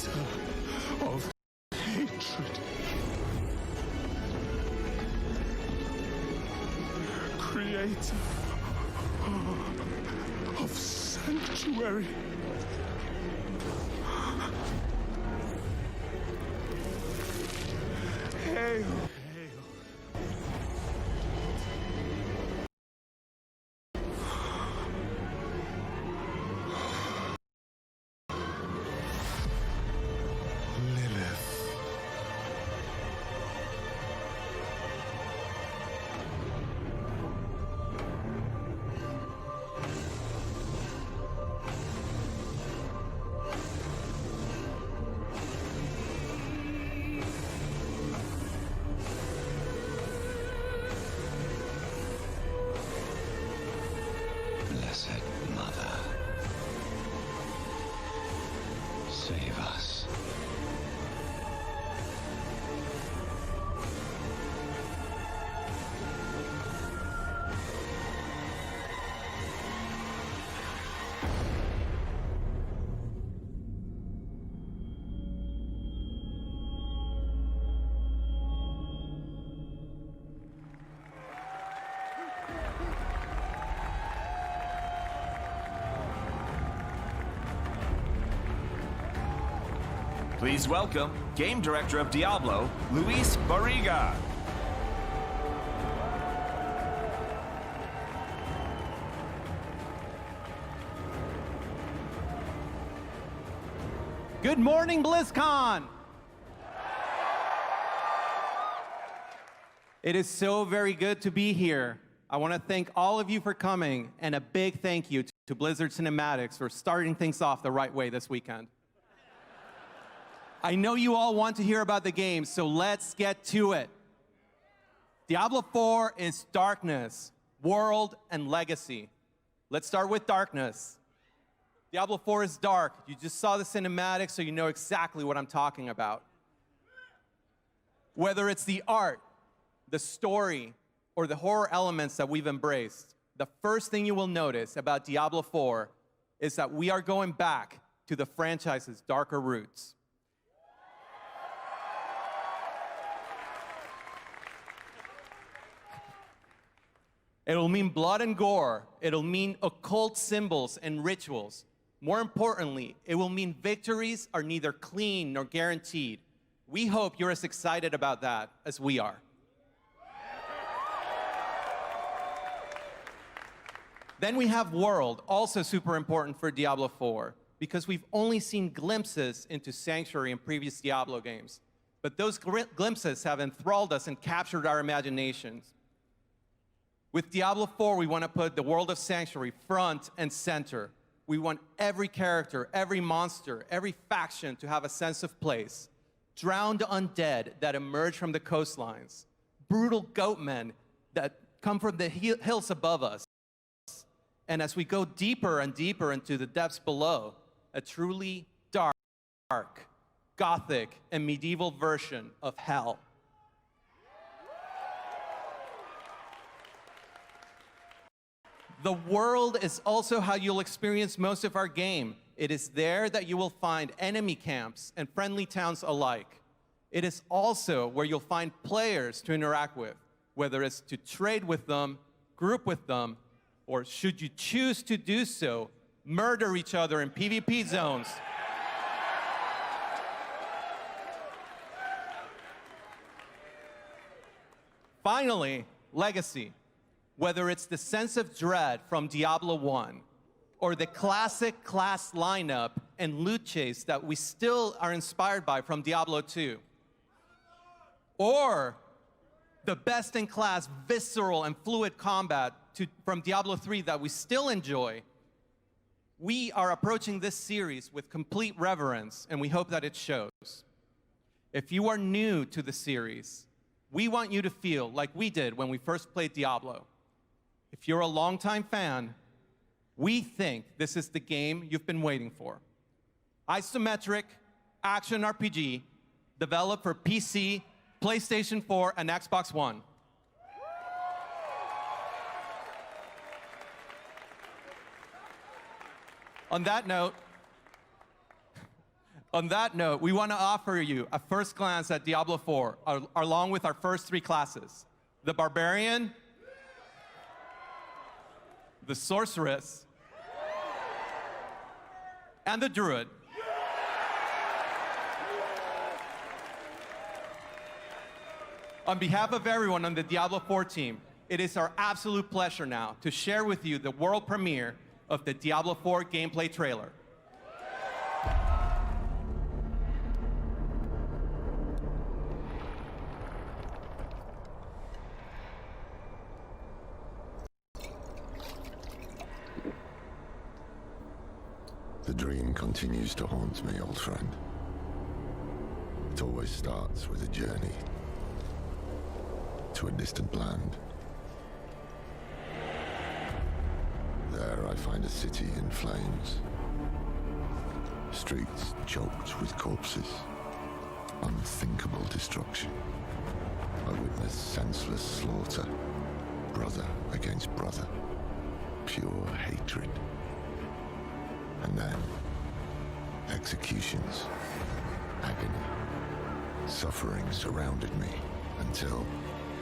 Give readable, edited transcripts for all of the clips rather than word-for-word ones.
creator of hatred. Creator of sanctuary. Hail. Blessed Mother, save us. Please welcome Game Director of Diablo, Luis Barriga. Good morning, Blizzcon! It is so very good to be here. I want to thank all of you for coming, and a big thank you to Blizzard Cinematics for starting things off the right way this weekend. I know you all want to hear about the game, so let's get to it. Diablo 4 is darkness, world, and legacy. Let's start with darkness. Diablo 4 is dark. You just saw the cinematics, so you know exactly what I'm talking about. Whether it's the art, the story, or the horror elements that we've embraced, the first thing you will notice about Diablo 4 is that we are going back to the franchise's darker roots. It'll mean blood and gore. It'll mean occult symbols and rituals. More importantly, it will mean victories are neither clean nor guaranteed. We hope you're as excited about that as we are. Then we have World, also super important for Diablo 4, because we've only seen glimpses into Sanctuary in previous Diablo games. But those glimpses have enthralled us and captured our imaginations. With Diablo 4, we want to put the world of Sanctuary front and center. We want every character, every monster, every faction to have a sense of place. Drowned undead that emerge from the coastlines. Brutal goatmen that come from the hills above us. And as we go deeper and deeper into the depths below, a truly dark, gothic, and medieval version of hell. The world is also how you'll experience most of our game. It is there that you will find enemy camps and friendly towns alike. It is also where you'll find players to interact with, whether it's to trade with them, group with them, or should you choose to do so, murder each other in PvP zones. Finally, legacy. Whether it's the sense of dread from Diablo 1, or the classic class lineup and loot chase that we still are inspired by from Diablo 2, or the best-in-class visceral and fluid combat from Diablo 3 that we still enjoy, we are approaching this series with complete reverence, and we hope that it shows. If you are new to the series, we want you to feel like we did when we first played Diablo. If you're a longtime fan, we think this is the game you've been waiting for. Isometric, action RPG, developed for PC, PlayStation 4, and Xbox One. On that note, On that note, we want to offer you a first glance at Diablo 4, along with our first 3 classes: the Barbarian, the Sorceress, and the Druid. On behalf of everyone on the Diablo 4 team, it is our absolute pleasure now to share with you the world premiere of the Diablo 4 gameplay trailer. The dream continues to haunt me, old friend. It always starts with a journey to a distant land. There I find a city in flames, streets choked with corpses, unthinkable destruction. I witness senseless slaughter, brother against brother, pure hatred. And then, executions, agony, suffering surrounded me until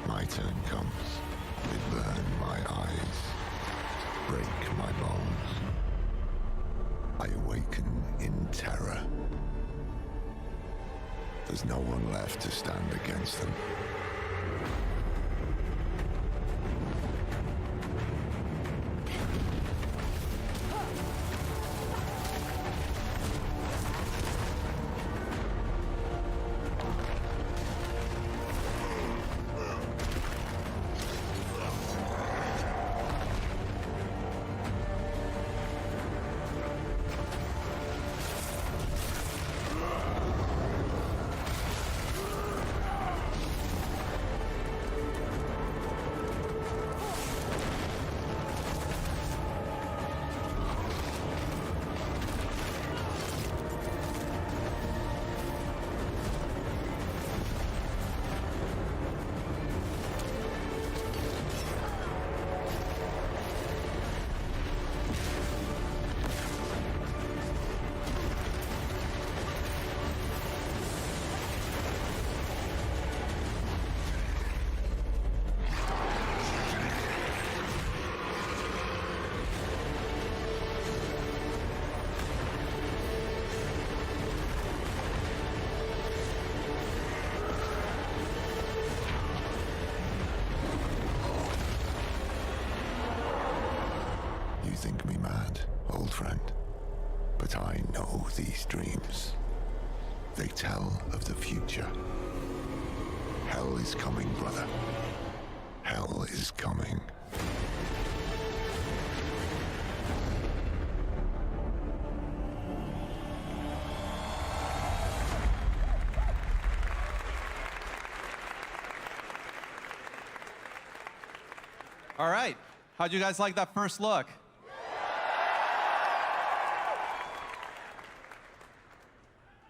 my turn comes. They burn my eyes, break my bones. I awaken in terror. There's no one left to stand against them. Think me mad, old friend, but I know these dreams. They tell of the future. Hell is coming, brother. Hell is coming. All right, how'd you guys like that first look?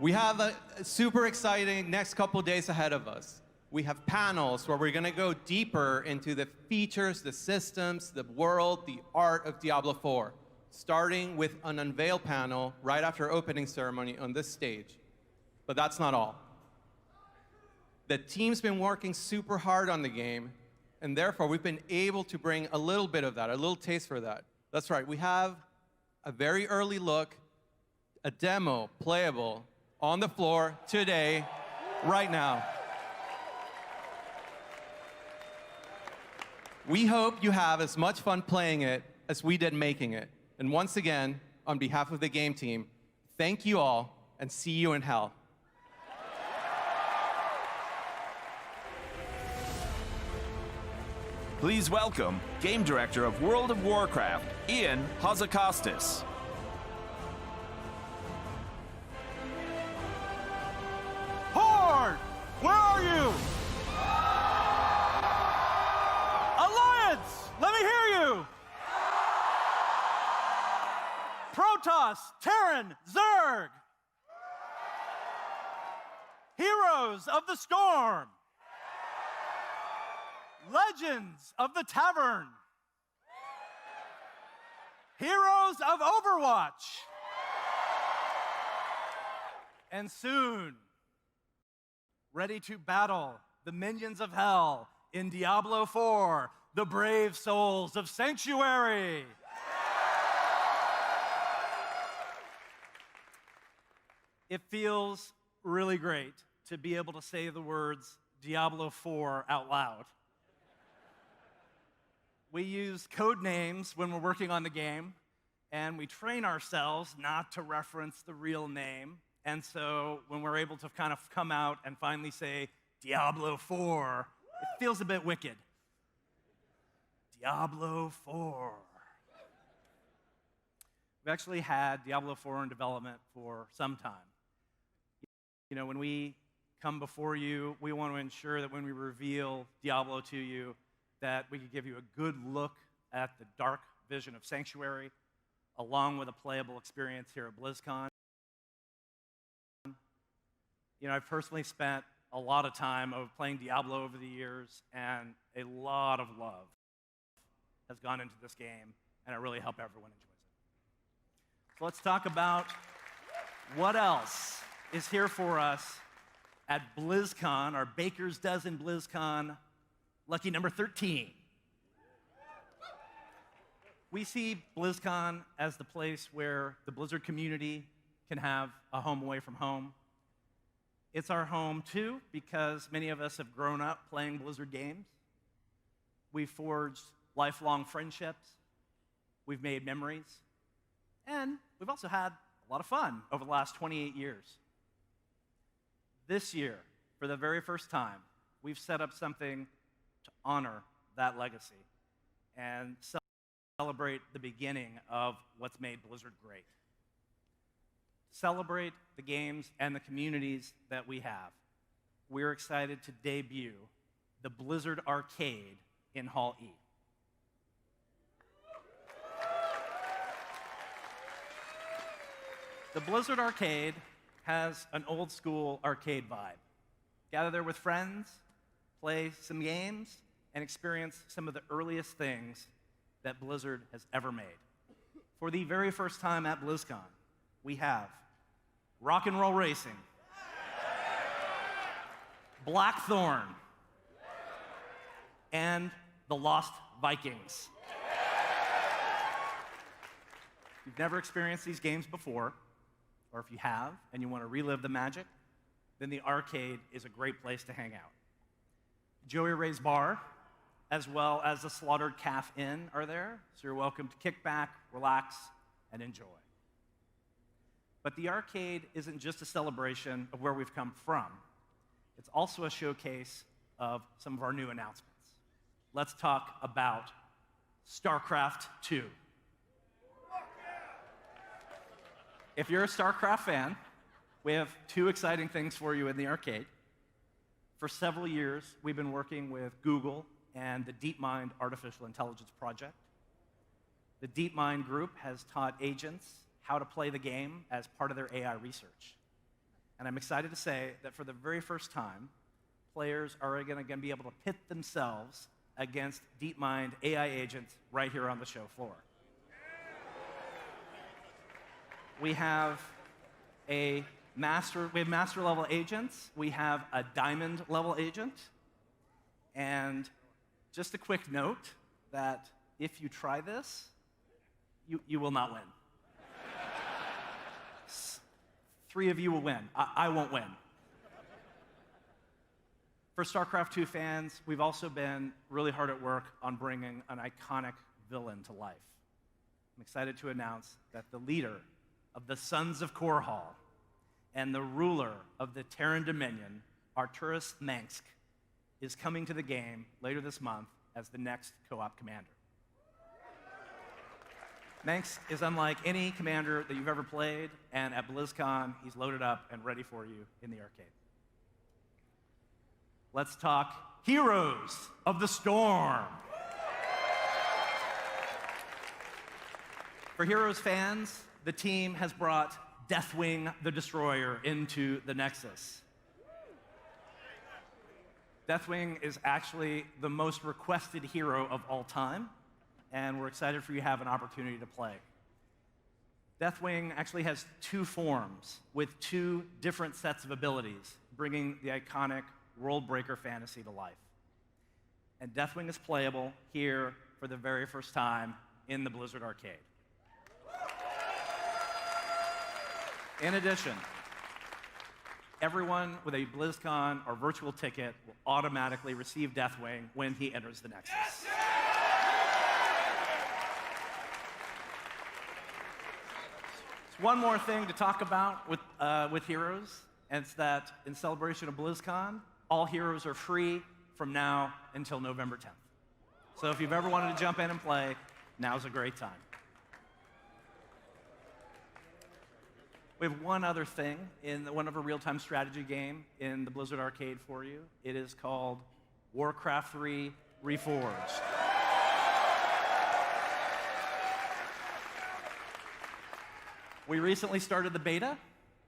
We have a super exciting next couple days ahead of us. We have panels where we're gonna go deeper into the features, the systems, the world, the art of Diablo 4, starting with an unveil panel right after opening ceremony on this stage. But that's not all. The team's been working super hard on the game, and therefore we've been able to bring a little bit of that, a little taste for that. That's right, we have a very early look, a demo, playable, on the floor today, right now. We hope you have as much fun playing it as we did making it. And once again, on behalf of the game team, thank you all, and see you in hell. Please welcome Game Director of World of Warcraft, Ian Hazakostas. Horde! Where are you? Alliance! Let me hear you! Protoss, Terran, Zerg! Heroes of the Storm! Legends of the Tavern! Heroes of Overwatch! And soon, ready to battle the minions of hell in Diablo 4, the brave souls of Sanctuary. It feels really great to be able to say the words Diablo 4 out loud. We use code names when we're working on the game, and we train ourselves not to reference the real name. And so when we're able to kind of come out and finally say Diablo 4, it feels a bit wicked. Diablo 4. We've actually had Diablo 4 in development for some time. You know, when we come before you, we want to ensure that when we reveal Diablo to you, that we could give you a good look at the dark vision of Sanctuary, along with a playable experience here at BlizzCon. You know, I've personally spent a lot of time of playing Diablo over the years, and a lot of love has gone into this game, and I really hope everyone enjoys it. So let's talk about what else is here for us at BlizzCon, our Baker's Dozen BlizzCon, lucky number 13. We see BlizzCon as the place where the Blizzard community can have a home away from home. It's our home, too, because many of us have grown up playing Blizzard games. We've forged lifelong friendships. We've made memories. And we've also had a lot of fun over the last 28 years. This year, for the very first time, we've set up something to honor that legacy and celebrate the beginning of what's made Blizzard great. Celebrate the games and the communities that we have. We're excited to debut the Blizzard Arcade in Hall E. The Blizzard Arcade has an old school arcade vibe. Gather there with friends, play some games, and experience some of the earliest things that Blizzard has ever made. For the very first time at BlizzCon, we have Rock and Roll Racing, Blackthorn, and the Lost Vikings. If you've never experienced these games before, or if you have and you want to relive the magic, then the arcade is a great place to hang out. Joey Ray's Bar, as well as the Slaughtered Calf Inn are there, so you're welcome to kick back, relax, and enjoy. But the arcade isn't just a celebration of where we've come from. It's also a showcase of some of our new announcements. Let's talk about StarCraft II. If you're a StarCraft fan, we have two exciting things for you in the arcade. For several years, we've been working with Google and the DeepMind Artificial Intelligence Project. The DeepMind group has taught agents how to play the game as part of their AI research. And I'm excited to say that for the very first time, players are going to be able to pit themselves against DeepMind AI agents right here on the show floor. We have master level agents. We have a diamond level agent. And just a quick note that if you try this, you will not win. 3 of you will win. I won't win. For StarCraft II fans, we've also been really hard at work on bringing an iconic villain to life. I'm excited to announce that the leader of the Sons of Korhal and the ruler of the Terran Dominion, Arturas Mengsk, is coming to the game later this month as the next co-op commander. Mengsk is unlike any commander that you've ever played, and at BlizzCon, he's loaded up and ready for you in the arcade. Let's talk Heroes of the Storm. For Heroes fans, the team has brought Deathwing the Destroyer into the Nexus. Deathwing is actually the most requested hero of all time, and we're excited for you to have an opportunity to play. Deathwing actually has two forms with two different sets of abilities, bringing the iconic World Breaker fantasy to life. And Deathwing is playable here for the very first time in the Blizzard Arcade. In addition, everyone with a BlizzCon or virtual ticket will automatically receive Deathwing when he enters the Nexus. One more thing to talk about with Heroes, and it's that in celebration of BlizzCon, all Heroes are free from now until November 10th. So if you've ever wanted to jump in and play, now's a great time. We have one other thing in one of a real-time strategy game in the Blizzard Arcade for you. It is called Warcraft 3 Reforged. We recently started the beta,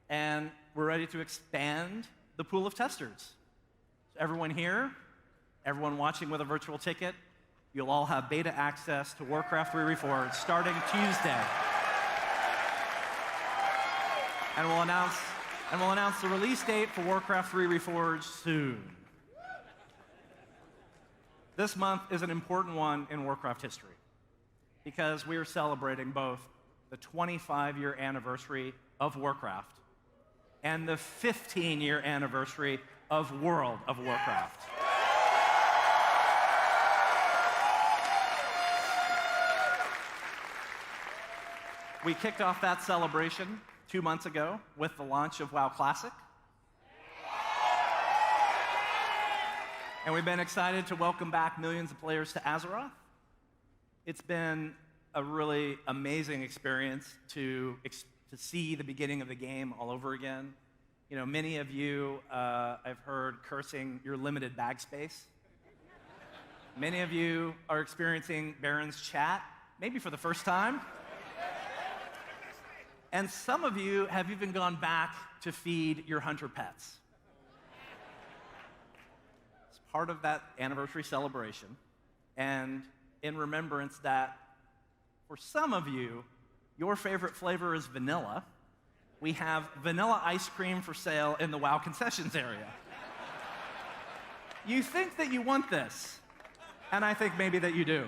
and we're ready to expand the pool of testers. So everyone here, everyone watching with a virtual ticket, you'll all have beta access to Warcraft 3 Reforged starting Tuesday. And we'll announce the release date for Warcraft 3 Reforged soon. This month is an important one in Warcraft history because we are celebrating both the 25-year anniversary of Warcraft and the 15-year anniversary of World of Warcraft. We kicked off that celebration 2 months ago with the launch of WoW Classic. And we've been excited to welcome back millions of players to Azeroth. It's been a really amazing experience to see the beginning of the game all over again. You know, many of you, I've heard cursing your limited bag space. Many of you are experiencing Baron's chat, maybe for the first time. And some of you have even gone back to feed your hunter pets. It's part of that anniversary celebration. And in remembrance that for some of you, your favorite flavor is vanilla, we have vanilla ice cream for sale in the WoW concessions area. You think that you want this, and I think maybe that you do.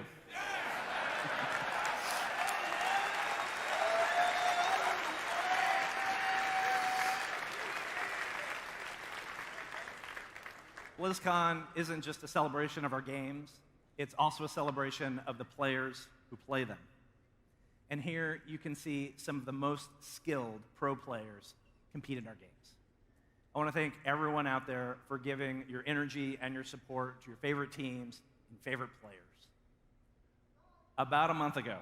BlizzCon isn't just a celebration of our games, it's also a celebration of the players who play them. And here you can see some of the most skilled pro players compete in our games. I want to thank everyone out there for giving your energy and your support to your favorite teams and favorite players. About a month ago,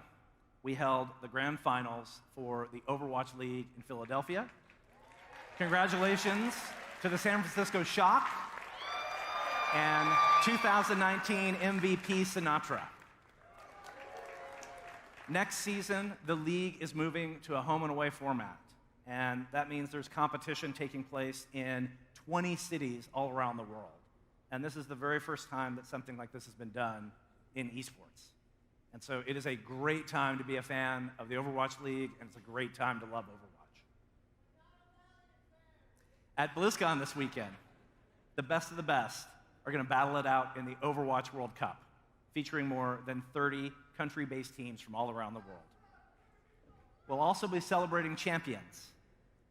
we held the grand finals for the Overwatch League in Philadelphia. Congratulations to the San Francisco Shock and 2019 MVP Sinatra. Next season, the league is moving to a home and away format, and that means there's competition taking place in 20 cities all around the world. And this is the very first time that something like this has been done in esports. And so it is a great time to be a fan of the Overwatch League, and it's a great time to love Overwatch. At BlizzCon this weekend, the best of the best are going to battle it out in the Overwatch World Cup, featuring more than 30 country-based teams from all around the world. We'll also be celebrating champions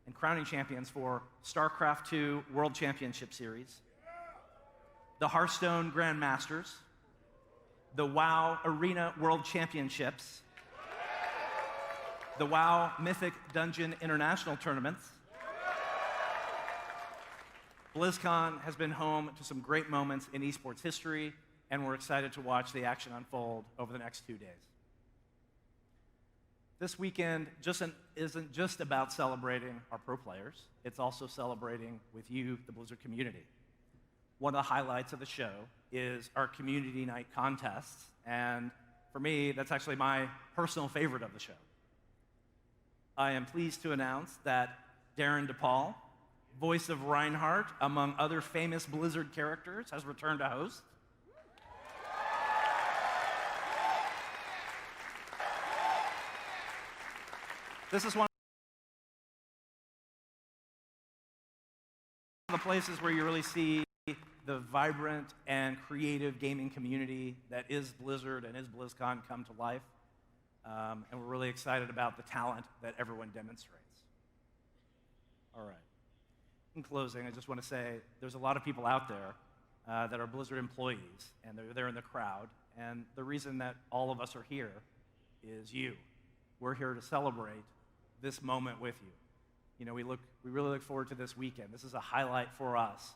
and crowning champions for StarCraft II World Championship Series, the Hearthstone Grandmasters, the WoW Arena World Championships, the WoW Mythic Dungeon International Tournaments. BlizzCon has been home to some great moments in esports history, and we're excited to watch the action unfold over the next 2 days. This weekend isn't just about celebrating our pro players, it's also celebrating with you, the Blizzard community. One of the highlights of the show is our community night contests, and for me, that's actually my personal favorite of the show. I am pleased to announce that Darren DePaul, voice of Reinhardt, among other famous Blizzard characters, has returned to host. This is one of the places where you really see the vibrant and creative gaming community that is Blizzard and is BlizzCon come to life. And we're really excited about the talent that everyone demonstrates. All right. In closing, I just want to say there's a lot of people out there that are Blizzard employees, and they're there in the crowd. And the reason that all of us are here is you. We're here to celebrate this moment with you. You know, we really look forward to this weekend. This is a highlight for us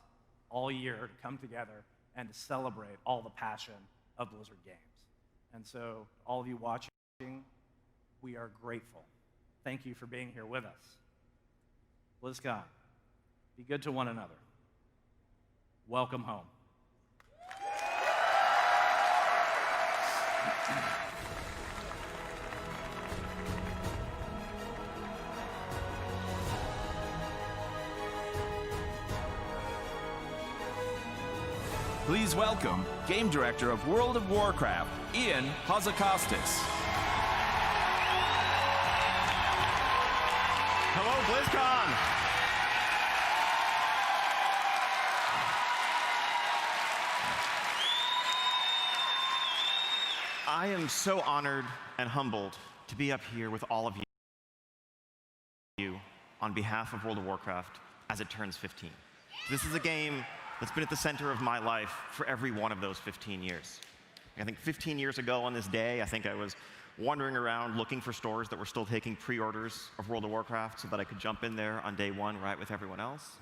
all year to come together and to celebrate all the passion of Blizzard games. And so, all of you watching, we are grateful. Thank you for being here with us. BlizzCon, be good to one another. Welcome home. Please welcome Game Director of World of Warcraft, Ian Hazakostas. Hello, BlizzCon! I am so honored and humbled to be up here with all of you on behalf of World of Warcraft as it turns 15. This is a game that's been at the center of my life for every one of those 15 years. I think 15 years ago on this day, I think I was wandering around looking for stores that were still taking pre-orders of World of Warcraft so that I could jump in there on day one right with everyone else.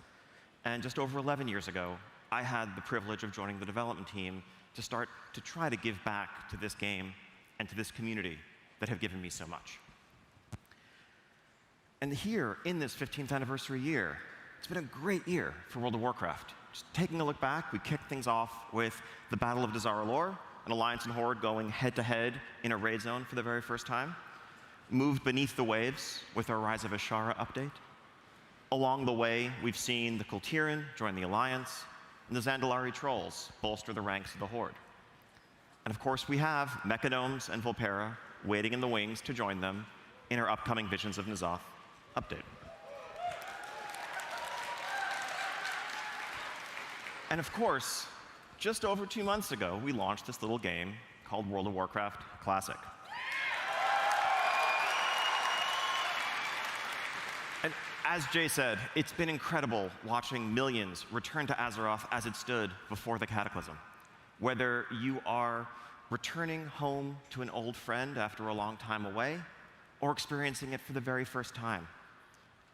And just over 11 years ago, I had the privilege of joining the development team to start to try to give back to this game and to this community that have given me so much. And here, in this 15th anniversary year, it's been a great year for World of Warcraft. Just taking a look back, we kicked things off with the Battle of Dazar'alor, an Alliance and Horde going head-to-head in a raid zone for the very first time. Moved beneath the waves with our Rise of Ashara update. Along the way, we've seen the Kultiran join the Alliance, and the Zandalari Trolls bolster the ranks of the Horde. And of course, we have Mechanomes and Volpera waiting in the wings to join them in our upcoming Visions of N'Zoth update. And of course, just over 2 months ago, we launched this little game called World of Warcraft Classic. And as Jay said, it's been incredible watching millions return to Azeroth as it stood before the Cataclysm. Whether you are returning home to an old friend after a long time away, or experiencing it for the very first time,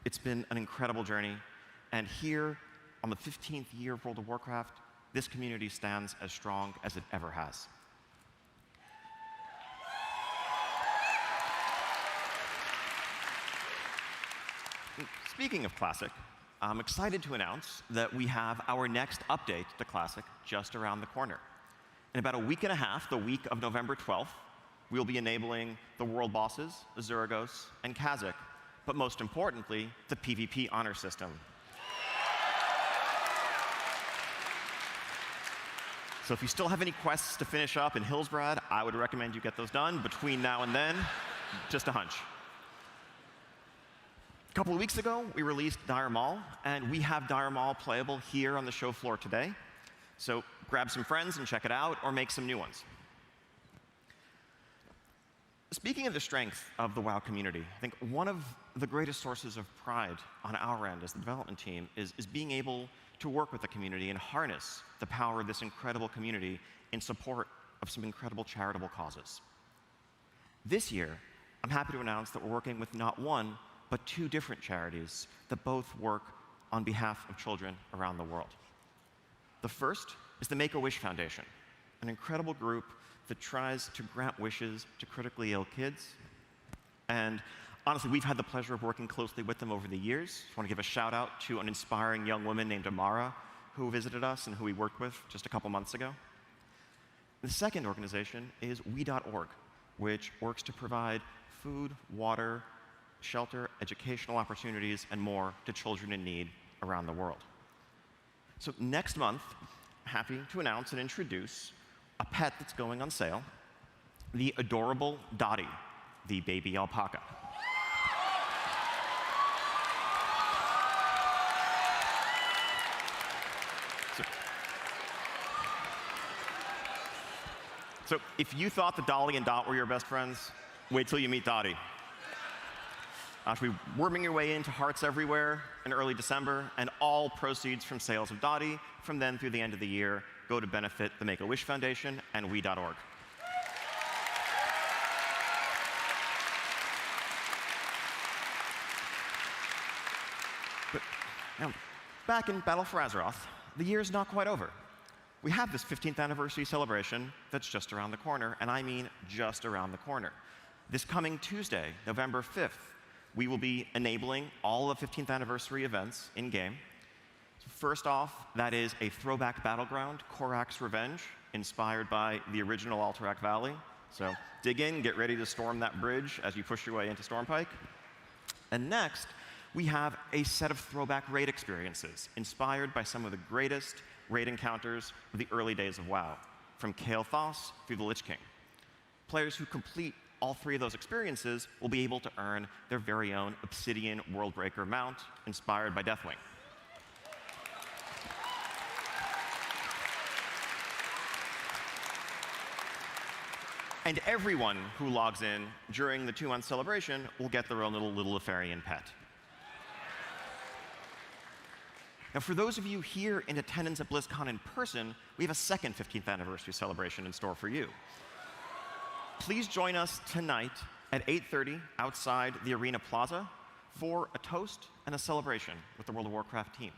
it's been an incredible journey. And here, on the 15th year of World of Warcraft, this community stands as strong as it ever has. Speaking of Classic, I'm excited to announce that we have our next update to Classic just around the corner. In about a week and a half, the week of November 12th, we'll be enabling the world bosses, Azuragos and Kha'Zix, but most importantly, the PvP honor system. So if you still have any quests to finish up in Hillsbrad, I would recommend you get those done between now and then. Just a hunch. A couple of weeks ago, we released Dire Maul, and we have Dire Maul playable here on the show floor today. So grab some friends and check it out, or make some new ones. Speaking of the strength of the WoW community, I think one of the greatest sources of pride on our end as the development team is being able to work with the community and harness the power of this incredible community in support of some incredible charitable causes. This year, I'm happy to announce that we're working with not one, but 2 different charities that both work on behalf of children around the world. The first is the Make-A-Wish Foundation, an incredible group that tries to grant wishes to critically ill kids. And honestly, we've had the pleasure of working closely with them over the years. I want to give a shout out to an inspiring young woman named Amara, who visited us and who we worked with just a couple months ago. The second organization is We.org, which works to provide food, water, shelter, educational opportunities, and more to children in need around the world. So next month, I'm happy to announce and introduce a pet that's going on sale, the adorable Dottie, the baby alpaca. So if you thought that Dolly and Dot were your best friends, wait till you meet Dottie. She'll be worming your way into Hearts Everywhere in early December, and all proceeds from sales of Dottie from then through the end of the year go to benefit the Make-A-Wish Foundation and we.org. But now, back in Battle for Azeroth, the year's not quite over. We have this 15th anniversary celebration that's just around the corner, and I mean just around the corner. This coming Tuesday, November 5th, we will be enabling all the 15th anniversary events in-game. So first off, that is a throwback battleground, Korak's Revenge, inspired by the original Alterac Valley. So dig in, get ready to storm that bridge as you push your way into Stormpike. And next, we have a set of throwback raid experiences inspired by some of the greatest raid encounters of the early days of WoW, from Kael'thas through the Lich King. Players who complete all three of those experiences will be able to earn their very own Obsidian Worldbreaker mount inspired by Deathwing. And everyone who logs in during the 2-month celebration will get their own little Lefarian pet. Now, for those of you here in attendance at BlizzCon in person, we have a second 15th anniversary celebration in store for you. Please join us tonight at 8:30 outside the Arena Plaza for a toast and a celebration with the World of Warcraft team.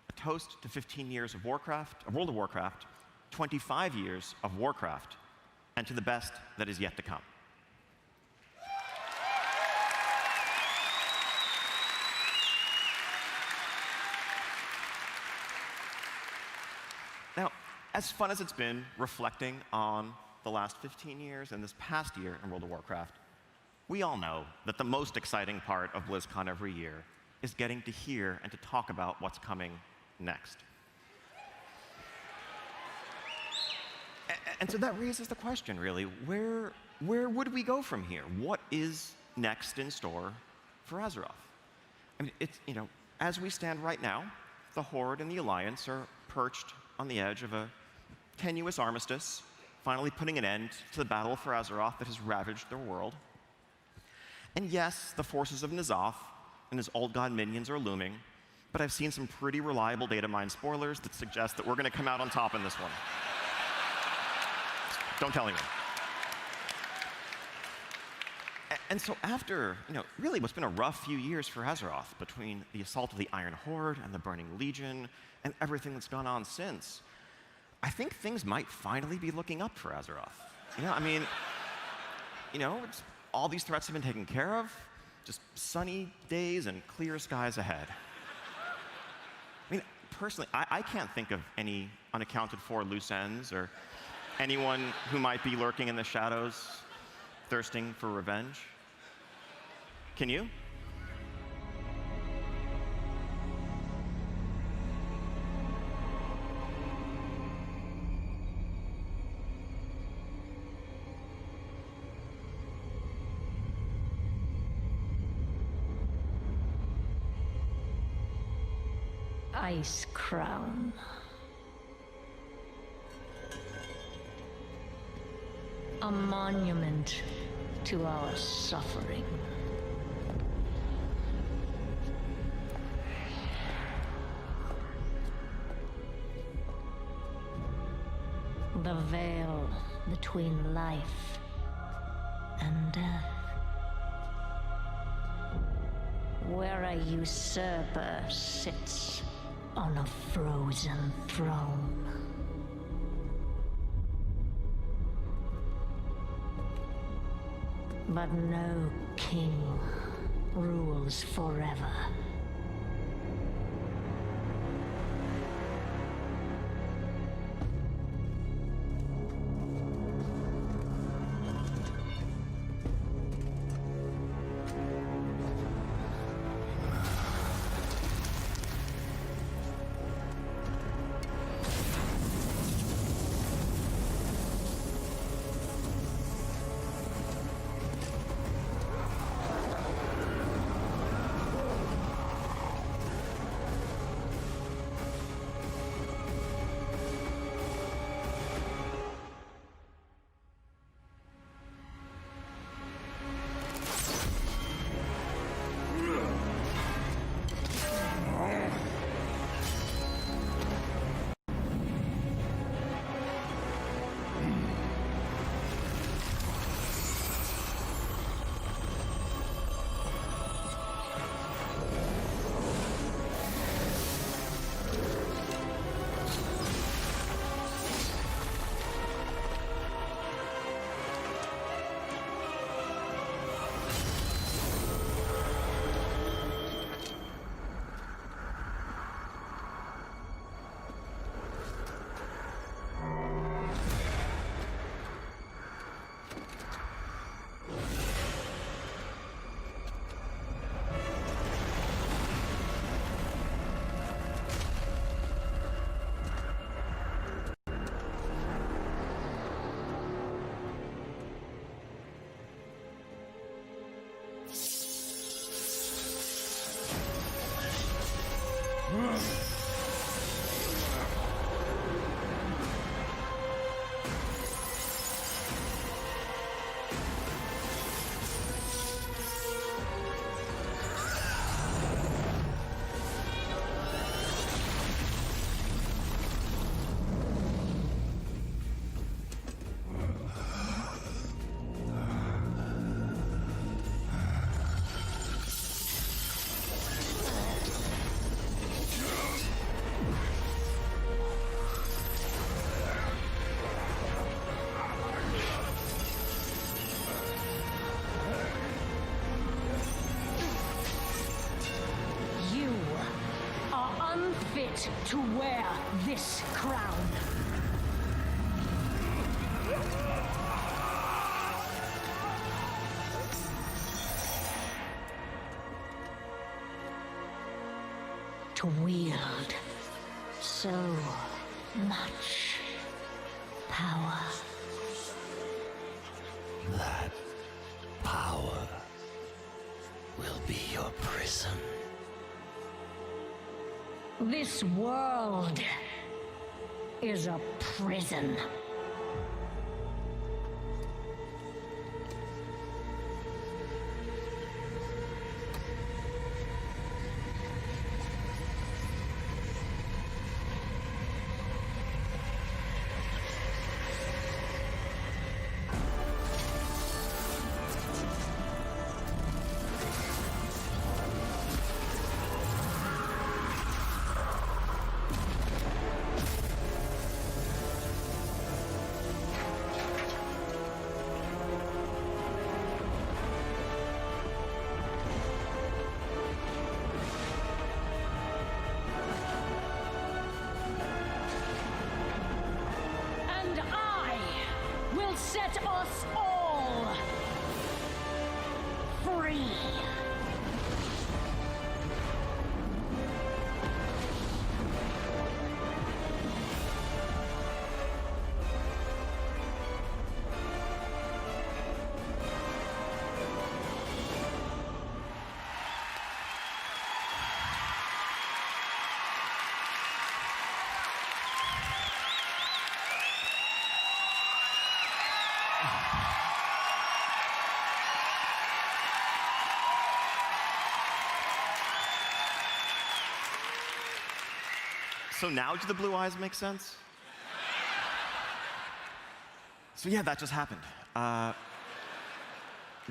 A toast to 15 years of Warcraft, of World of Warcraft, 25 years of Warcraft, and to the best that is yet to come. Now, as fun as it's been reflecting on the last 15 years and this past year in World of Warcraft, we all know that the most exciting part of BlizzCon every year is getting to hear and to talk about what's coming next. And so that raises the question, really, where would we go from here? What is next in store for Azeroth? I mean, it's, as we stand right now, the Horde and the Alliance are perched on the edge of a tenuous armistice, finally putting an end to the battle for Azeroth that has ravaged their world. And yes, the forces of N'Zoth and his old god minions are looming, but I've seen some pretty reliable data mine spoilers that suggest that we're going to come out on top in this one. Don't tell anyone. And so after, really what's been a rough few years for Azeroth, between the assault of the Iron Horde and the Burning Legion and everything that's gone on since, I think things might finally be looking up for Azeroth. It's, all these threats have been taken care of, just sunny days and clear skies ahead. Personally, I can't think of any unaccounted for loose ends or anyone who might be lurking in the shadows, thirsting for revenge. Can you? Ice Crown. A monument to our suffering. The veil between life and death. Where a usurper sits on a frozen throne. But no king rules forever. fit to wear this crown. To wield so much power. That power will be your prison. This world is a prison. Set us all free. So now do the blue eyes make sense? So yeah, that just happened.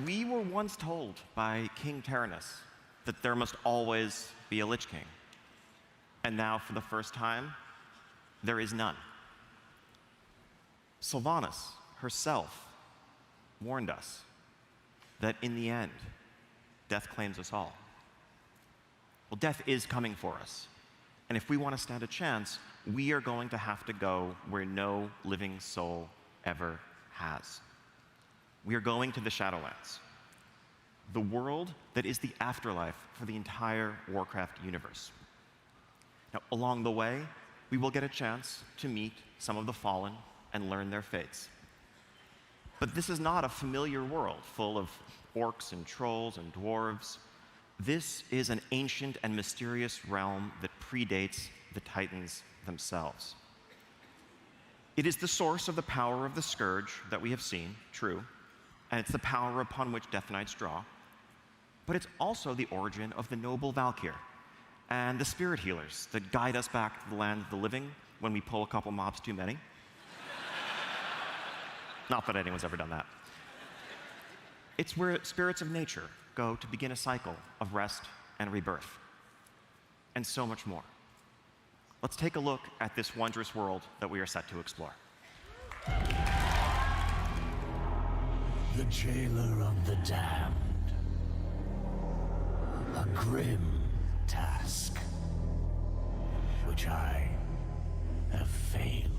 We were once told by King Tyrannus that there must always be a Lich King. And now, for the first time, there is none. Sylvanas herself warned us that in the end, death claims us all. Well, death is coming for us. And if we want to stand a chance, we are going to have to go where no living soul ever has. We are going to the Shadowlands, the world that is the afterlife for the entire Warcraft universe. Now, along the way, we will get a chance to meet some of the fallen and learn their fates. But this is not a familiar world full of orcs and trolls and dwarves. This is an ancient and mysterious realm that predates the Titans themselves. It is the source of the power of the Scourge that we have seen, true, and it's the power upon which Death Knights draw, but it's also the origin of the noble Valkyr and the spirit healers that guide us back to the land of the living when we pull a couple mobs too many. Not that anyone's ever done that. It's where spirits of nature go to begin a cycle of rest and rebirth, and so much more. Let's take a look at this wondrous world that we are set to explore. The jailer of the damned. A grim task, which I have failed.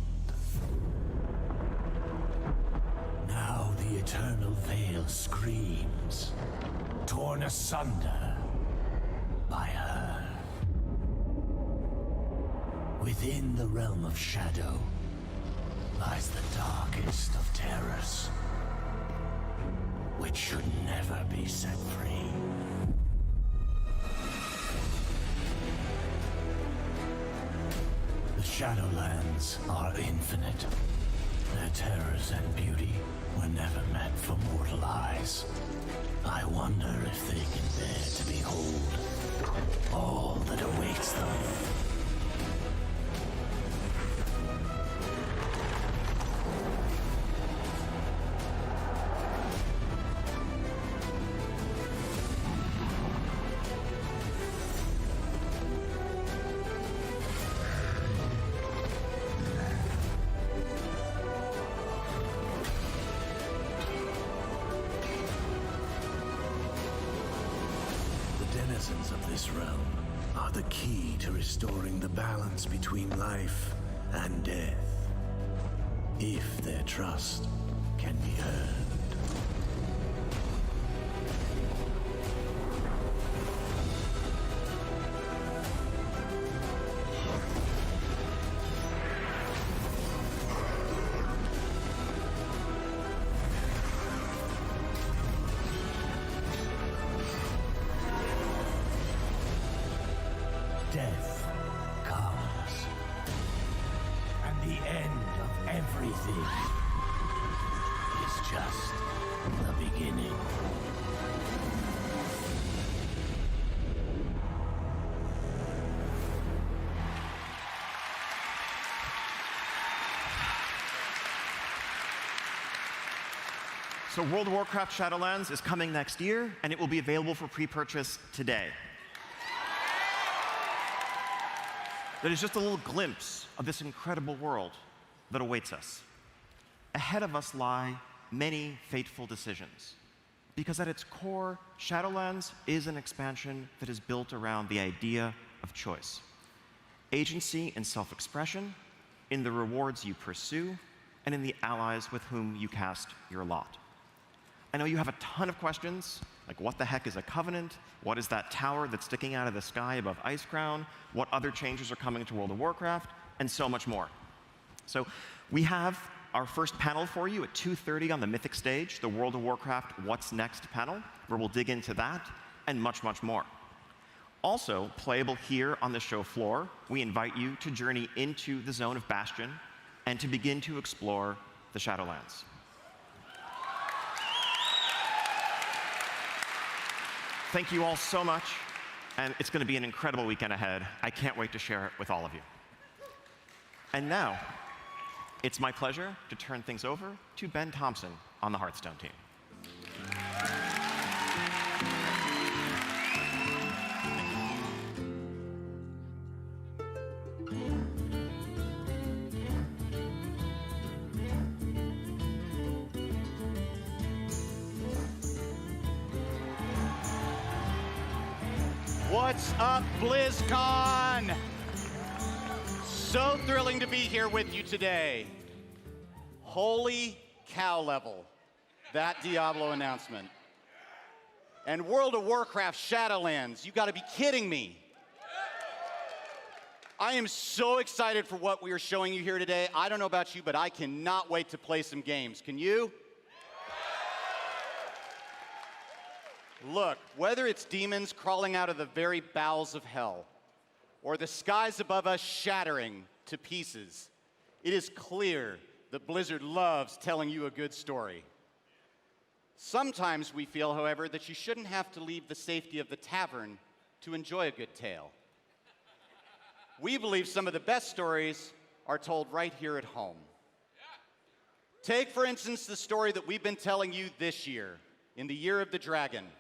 Now the eternal veil screams, torn asunder by her. Within the realm of shadow lies the darkest of terrors, which should never be set free. The Shadowlands are infinite. Their terrors and beauty were never meant for mortal eyes. I wonder if they can bear to behold all that awaits them. Of this realm are the key to restoring the balance between life and death, if their trust can be earned. Death comes, and the end of everything is just the beginning. So World of Warcraft Shadowlands is coming next year, and it will be available for pre-purchase today. That is just a little glimpse of this incredible world that awaits us. Ahead of us lie many fateful decisions, because at its core, Shadowlands is an expansion that is built around the idea of choice. Agency and self-expression, in the rewards you pursue, and in the allies with whom you cast your lot. I know you have a ton of questions, like what the heck is a covenant? What is that tower that's sticking out of the sky above Icecrown? What other changes are coming to World of Warcraft? And so much more. So we have our first panel for you at 2:30 on the Mythic stage, the World of Warcraft What's Next panel, where we'll dig into that and much, much more. Also, playable here on the show floor, we invite you to journey into the zone of Bastion and to begin to explore the Shadowlands. Thank you all so much, and it's going to be an incredible weekend ahead. I can't wait to share it with all of you. And now, it's my pleasure to turn things over to Ben Thompson on the Hearthstone team. What's up, Blizzcon? So thrilling to be here with you today. Holy cow level, that Diablo announcement. And World of Warcraft Shadowlands, you gotta be kidding me. I am so excited for what we are showing you here today. I don't know about you, but I cannot wait to play some games. Can you? Look, whether it's demons crawling out of the very bowels of hell, or the skies above us shattering to pieces, it is clear that Blizzard loves telling you a good story. Sometimes we feel, however, that you shouldn't have to leave the safety of the tavern to enjoy a good tale. We believe some of the best stories are told right here at home. Take, for instance, the story that we've been telling you this year, in the Year of the Dragon.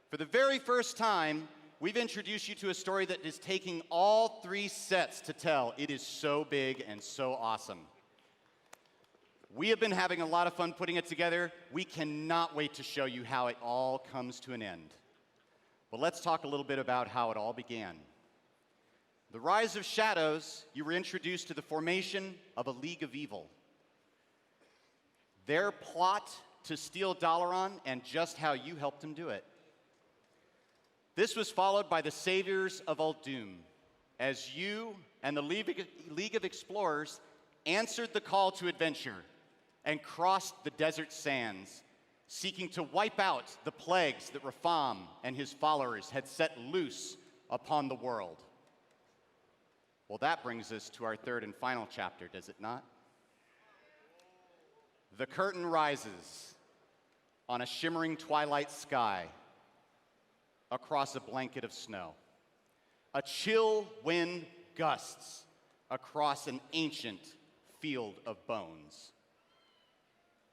For the very first time, we've introduced you to a story that is taking all 3 sets to tell. It is so big and so awesome. We have been having a lot of fun putting it together. We cannot wait to show you how it all comes to an end. But let's talk a little bit about how it all began. The Rise of Shadows, you were introduced to the formation of a League of Evil. Their plot to steal Dalaran and just how you helped them do it. This was followed by the Saviors of Uldum, as you and the League of Explorers answered the call to adventure and crossed the desert sands, seeking to wipe out the plagues that Rapham and his followers had set loose upon the world. Well, that brings us to our third and final chapter, does it not? The curtain rises on a shimmering twilight sky across a blanket of snow. A chill wind gusts across an ancient field of bones.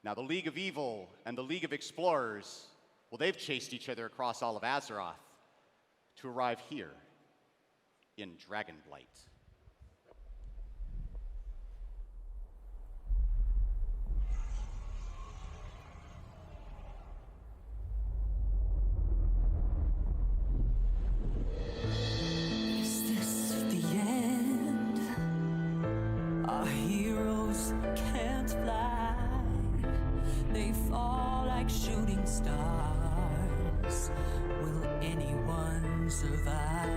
Now, the League of Evil and the League of Explorers, well, they've chased each other across all of Azeroth to arrive here in Dragonblight. can survive.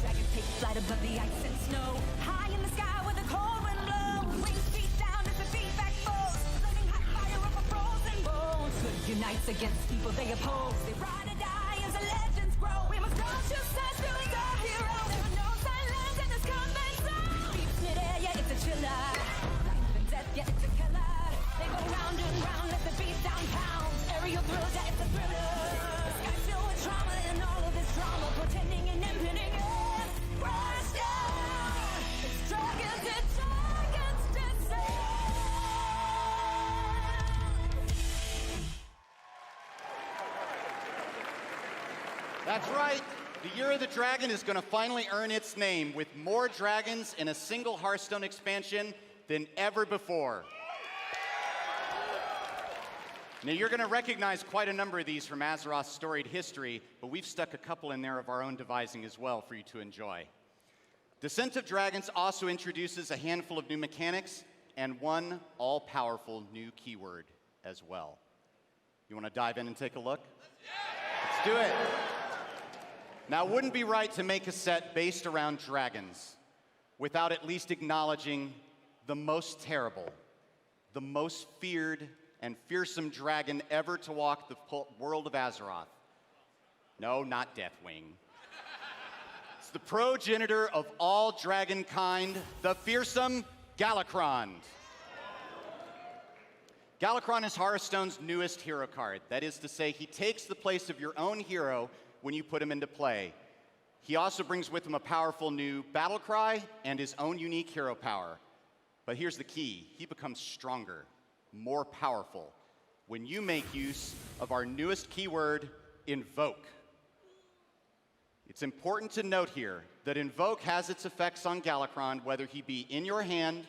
Dragons take flight above the ice and snow, high in the sky where the cold wind blows. Wings beat down as they beat back foes, flaming hot fire over frozen bones. Good unites against people they oppose. They ride or die as the legends grow. We must go to sense to the hero. There are no silence in this combat zone. Beats midair, yeah, it's a chiller. Life and death, yeah, it's a killer. They go round and round, let the beat down pounds. Aerial thrills, yeah, it's a thriller. The sky's filled with trauma and all of this drama, pretending and impending. Crash down! It's dragons descend! That's right. The Year of the Dragon is going to finally earn its name with more dragons in a single Hearthstone expansion than ever before. Now, you're going to recognize quite a number of these from Azeroth's storied history, but we've stuck a couple in there of our own devising as well for you to enjoy. Descent of Dragons also introduces a handful of new mechanics and one all-powerful new keyword as well. You want to dive in and take a look? Let's do it. Now, it wouldn't be right to make a set based around dragons without at least acknowledging the most terrible, the most feared and fearsome dragon ever to walk the world of Azeroth. No, not Deathwing. It's the progenitor of all dragonkind, the fearsome Galakrond. Galakrond is Hearthstone's newest hero card. That is to say, he takes the place of your own hero when you put him into play. He also brings with him a powerful new battle cry and his own unique hero power. But here's the key. He becomes stronger, more powerful, when you make use of our newest keyword, Invoke. It's important to note here that Invoke has its effects on Galakrond, whether he be in your hand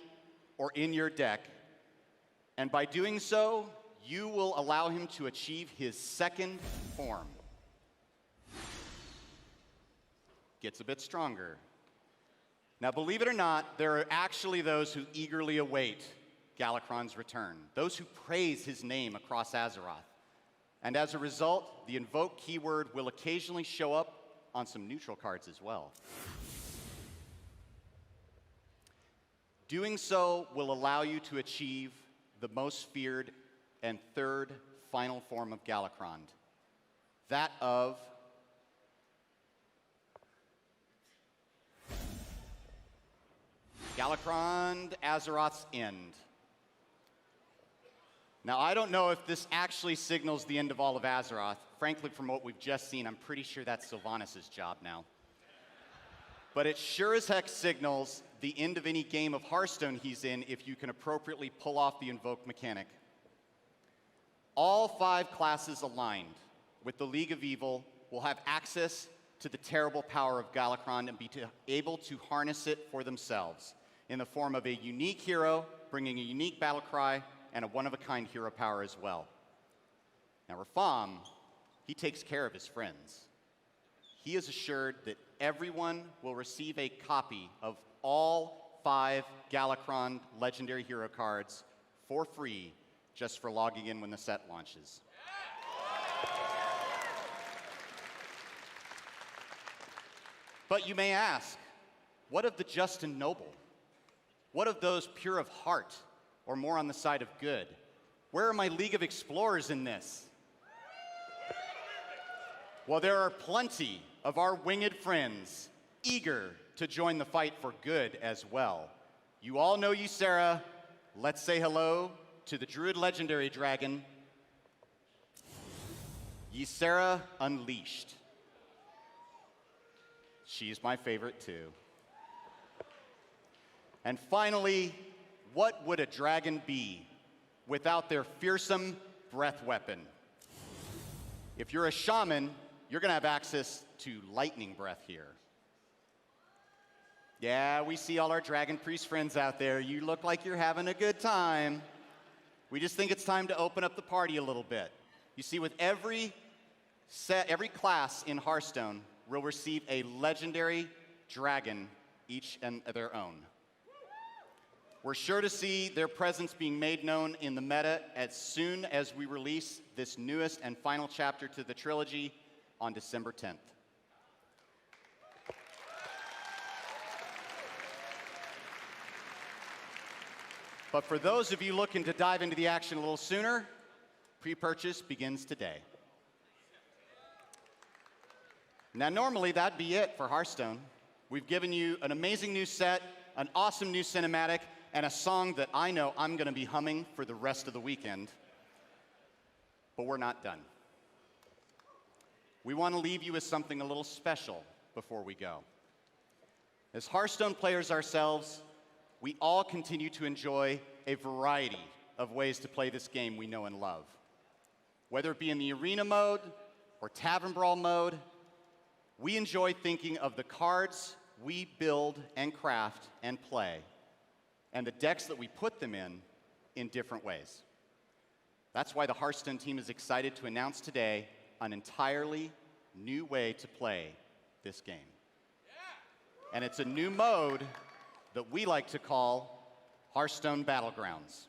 or in your deck. And by doing so, you will allow him to achieve his second form. Gets a bit stronger. Now, believe it or not, there are actually those who eagerly await Galakrond's return, those who praise his name across Azeroth. And as a result, the Invoke keyword will occasionally show up on some neutral cards as well. Doing so will allow you to achieve the most feared and third final form of Galakrond, that of Galakrond, Azeroth's End. Now, I don't know if this actually signals the end of all of Azeroth. Frankly, from what we've just seen, I'm pretty sure that's Sylvanas' job now. But it sure as heck signals the end of any game of Hearthstone he's in if you can appropriately pull off the Invoke mechanic. All 5 classes aligned with the League of Evil will have access to the terrible power of Galakrond and be able to harness it for themselves in the form of a unique hero, bringing a unique battle cry, and a one-of-a-kind hero power as well. Now, Rafam, he takes care of his friends. He is assured that everyone will receive a copy of all 5 Galakrond legendary hero cards for free just for logging in when the set launches. But you may ask, what of the just and noble? What of those pure of heart, or more on the side of good? Where are my League of Explorers in this? Well, there are plenty of our winged friends eager to join the fight for good as well. You all know Ysera. Let's say hello to the Druid Legendary Dragon, Ysera Unleashed. She's my favorite too. And finally, what would a dragon be without their fearsome breath weapon? If you're a shaman, you're going to have access to lightning breath here. Yeah, we see all our dragon priest friends out there. You look like you're having a good time. We just think it's time to open up the party a little bit. You see, with every class in Hearthstone will receive a legendary dragon, each and their own. We're sure to see their presence being made known in the meta as soon as we release this newest and final chapter to the trilogy on December 10th. But for those of you looking to dive into the action a little sooner, pre-purchase begins today. Now, normally that'd be it for Hearthstone. We've given you an amazing new set, an awesome new cinematic, and a song that I know I'm going to be humming for the rest of the weekend. But we're not done. We want to leave you with something a little special before we go. As Hearthstone players ourselves, we all continue to enjoy a variety of ways to play this game we know and love. Whether it be in the arena mode or tavern brawl mode, we enjoy thinking of the cards we build and craft and play, and the decks that we put them in different ways. That's why the Hearthstone team is excited to announce today an entirely new way to play this game. And it's a new mode that we like to call Hearthstone Battlegrounds.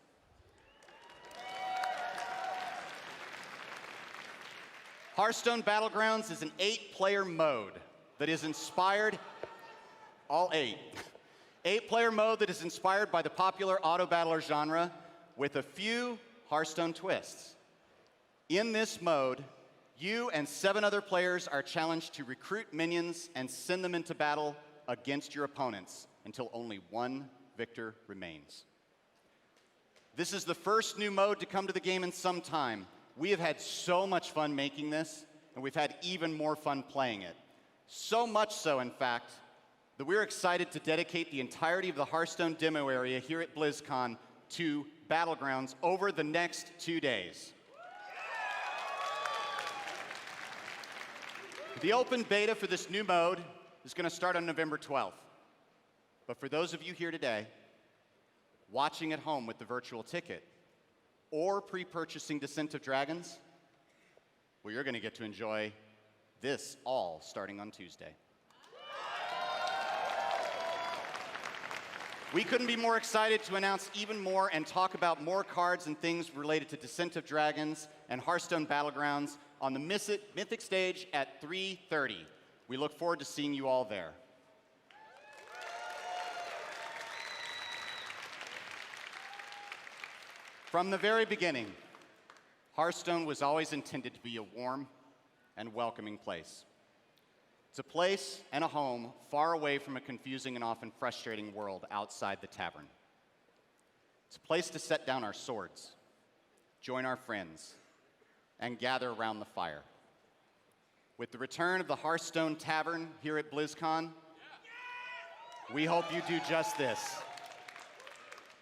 Hearthstone Battlegrounds is an 8-player mode that is inspired, all 8. 8-player mode that is inspired by the popular auto-battler genre with a few Hearthstone twists. In this mode, you and 7 other players are challenged to recruit minions and send them into battle against your opponents until only one victor remains. This is the first new mode to come to the game in some time. We have had so much fun making this, and we've had even more fun playing it. So much so, in fact, that we're excited to dedicate the entirety of the Hearthstone demo area here at Blizzcon to Battlegrounds over the next 2 days. The open beta for this new mode is going to start on November 12th. But for those of you here today, watching at home with the virtual ticket, or pre-purchasing Descent of Dragons, well, you're going to get to enjoy this all starting on Tuesday. We couldn't be more excited to announce even more and talk about more cards and things related to Descent of Dragons and Hearthstone Battlegrounds on the Mythic stage at 3:30. We look forward to seeing you all there. From the very beginning, Hearthstone was always intended to be a warm and welcoming place. It's a place and a home far away from a confusing and often frustrating world outside the tavern. It's a place to set down our swords, join our friends, and gather around the fire. With the return of the Hearthstone Tavern here at Blizzcon, we hope you do just this.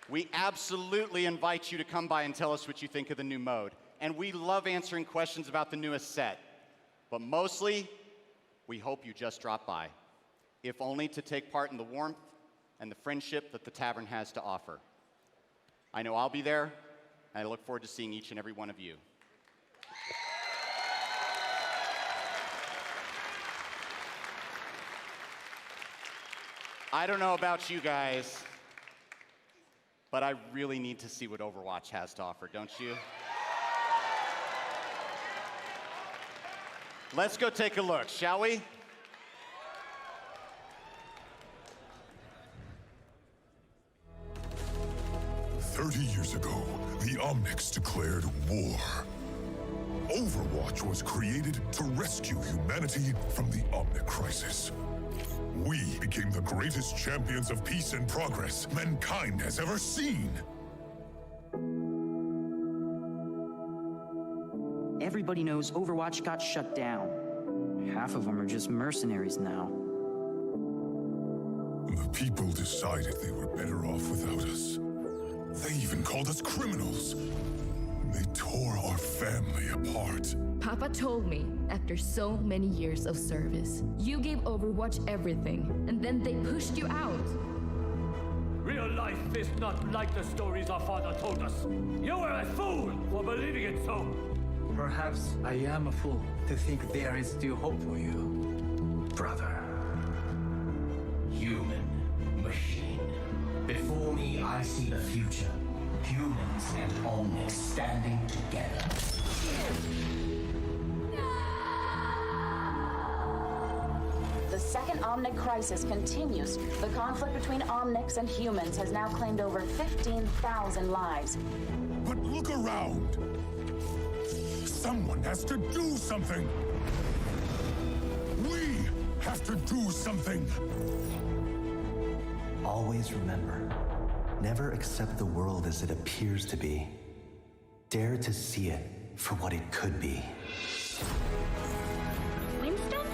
We absolutely invite you to come by and tell us what you think of the new mode. And we love answering questions about the newest set. But mostly, we hope you just drop by, if only to take part in the warmth and the friendship that the tavern has to offer. I know I'll be there, and I look forward to seeing each and every one of you. I don't know about you guys, but I really need to see what Overwatch has to offer, don't you? Let's go take a look, shall we? Years ago, the Omnics declared war. Overwatch was created to rescue humanity from the Omnic crisis. We became the greatest champions of peace and progress mankind has ever seen. Everybody knows Overwatch got shut down. Half of them are just mercenaries now. The people decided they were better off without us. They even called us criminals. They tore our family apart. Papa told me, after so many years of service, you gave Overwatch everything, and then they pushed you out. Real life is not like the stories our father told us. You were a fool for believing it so. Perhaps I am a fool to think there is still hope for you, brother. Human machine. Before me, I I see the future. Humans and Omnics standing together. The second Omnic crisis continues. The conflict between Omnics and humans has now claimed over 15,000 lives. But look around. Someone has to do something. We have to do something. Always remember, never accept the world as it appears to be. Dare to see it for what it could be. Winston?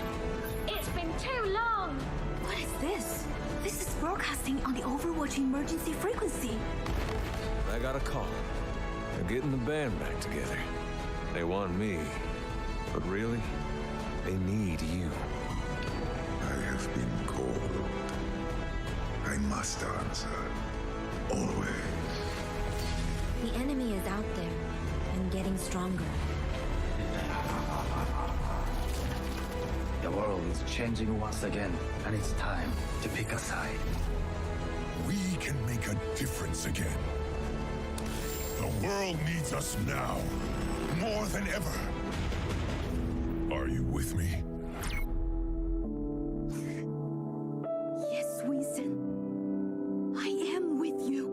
It's been too long! What is this? This is broadcasting on the Overwatch emergency frequency. I got a call. They're getting the band back together. They want me, but really, they need you. I have been called. I must answer. Always. The enemy is out there and getting stronger. The world is changing once again, and it's time to pick a side. We can make a difference again. The world needs us now, more than ever. Are you with me? Yes, Winston. I am with you.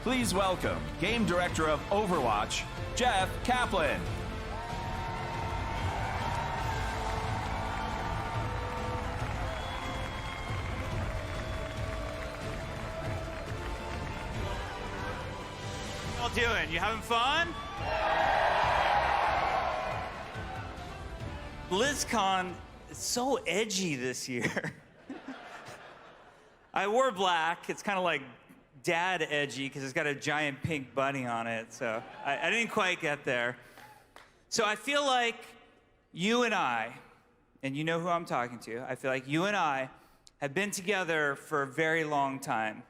Please welcome Game Director of Overwatch, Jeff Kaplan. How y'all doing? You having fun? Blizzcon is so edgy this year. I wore black. It's kind of like dad edgy because it's got a giant pink bunny on it. So I didn't quite get there. So I feel like you and I, and you know who I'm talking to, I feel like you and I have been together for a very long time.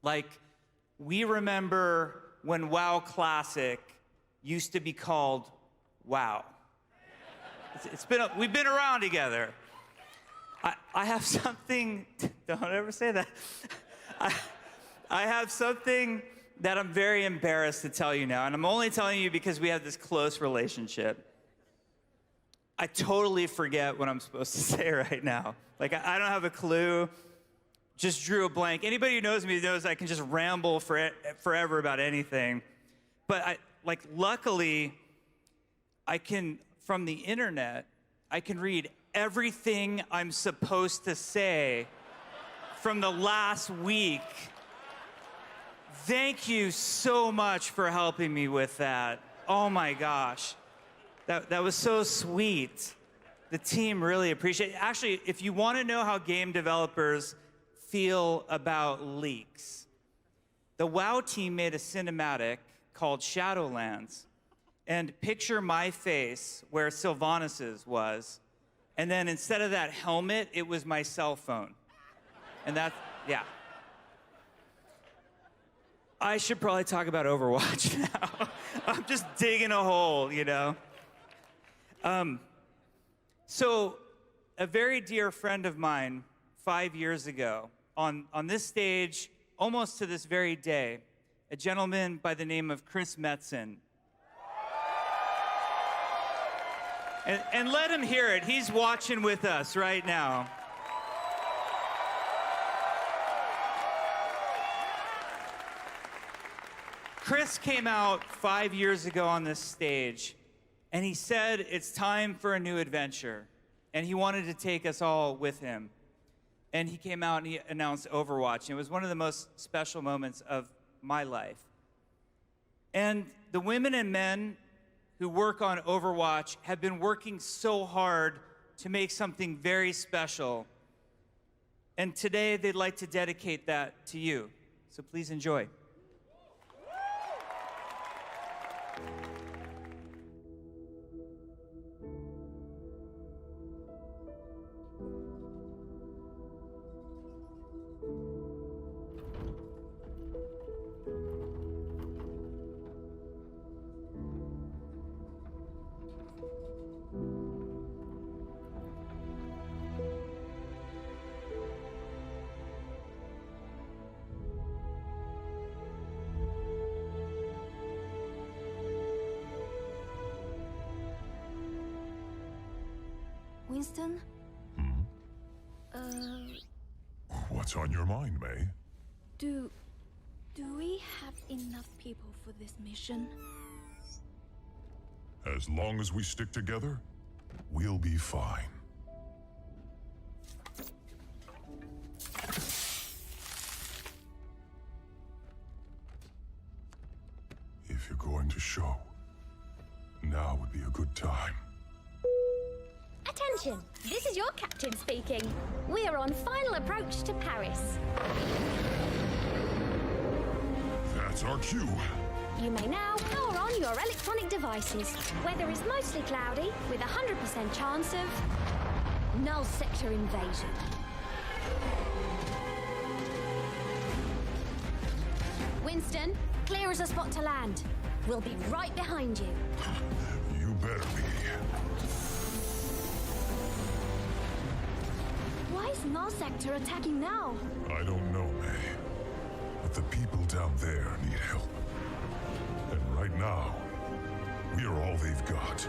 Like, we remember when WoW Classic used to be called WoW. We've been around together. I have something, don't ever say that. I have something that I'm very embarrassed to tell you now, and I'm only telling you because we have this close relationship. I totally forget what I'm supposed to say right now. Like, I don't have a clue. Just drew a blank. Anybody who knows me knows I can just ramble forever about anything. But luckily, I can, from the internet, I can read everything I'm supposed to say from the last week. Thank you so much for helping me with that. Oh my gosh. That was so sweet. The team really appreciate it. Actually, if you want to know how game developers feel about leaks, the WoW team made a cinematic called Shadowlands. And picture my face where Sylvanas' was. And then instead of that helmet, it was my cell phone. And that's, yeah. I should probably talk about Overwatch now. I'm just digging a hole, you know? So a very dear friend of mine, 5 years ago, on this stage, almost to this very day, a gentleman by the name of Chris Metzen. And let him hear it. He's watching with us right now. Chris came out 5 years ago on this stage, and he said it's time for a new adventure, and he wanted to take us all with him. And he came out and he announced Overwatch, and it was one of the most special moments of my life. And the women and men who work on Overwatch have been working so hard to make something very special. And today they'd like to dedicate that to you. So please enjoy. Winston? What's on your mind, May? Do we have enough people for this mission? As long as we stick together, we'll be fine. If you're going to show, now would be a good time. Attention! This is your captain speaking. We are on final approach to Paris. That's our cue. You may now power on your electronic devices. Weather is mostly cloudy, with a 100% chance of null sector invasion. Winston, clear as a spot to land. We'll be right behind you. You better be. Why is null sector attacking now? I don't know, May. But the people down there need help. And right now, we are all they've got.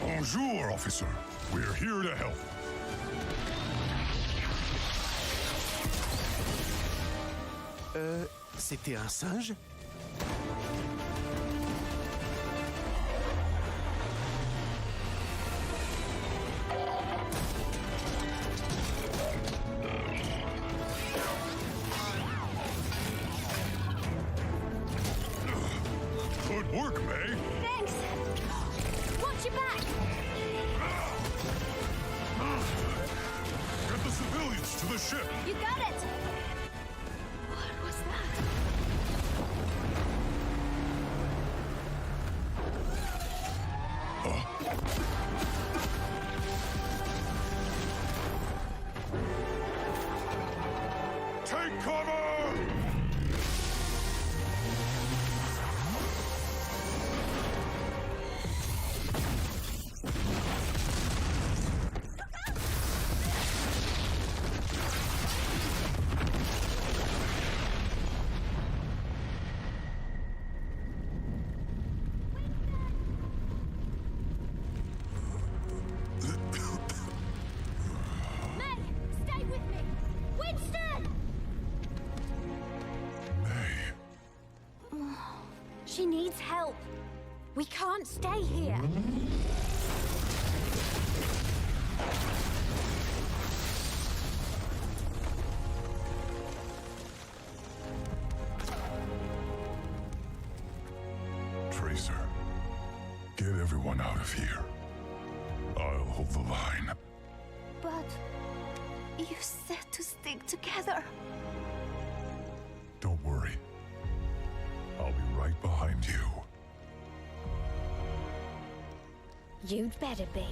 Bonjour, officer. We're here to help. C'était un singe? Good work, May. Thanks. Watch your back. Get the civilians to the ship. You got it. What was that? Take cover! May, stay with me. Winston! She needs help. We can't stay here. Tracer, get everyone out of here. I'll hold the line. But you said to stick together. Don't worry. I'll be right behind you. You'd better be.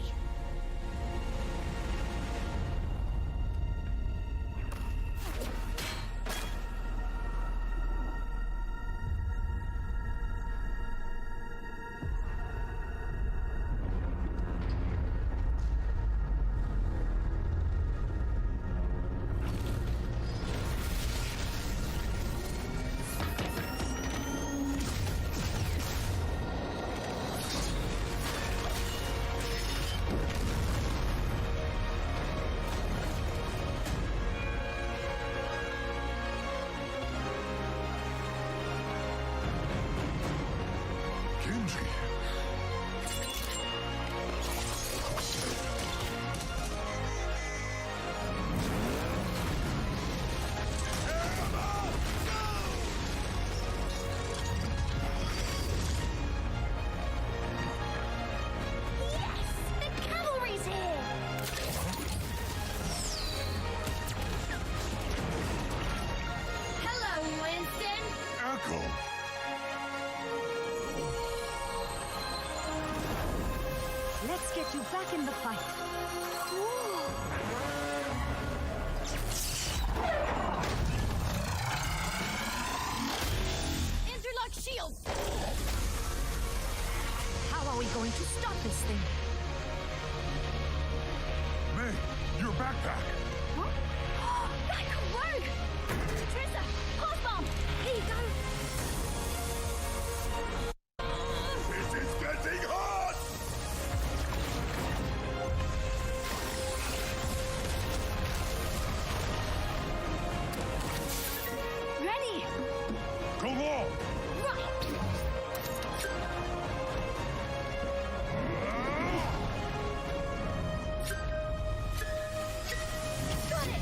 Let's get you back in the fight. Interlock shields! How are we going to stop this thing? your backpack. What? That could work! Trissa, pause bomb! Here you go! This is getting hot! Ready? Go on! Right! Got it!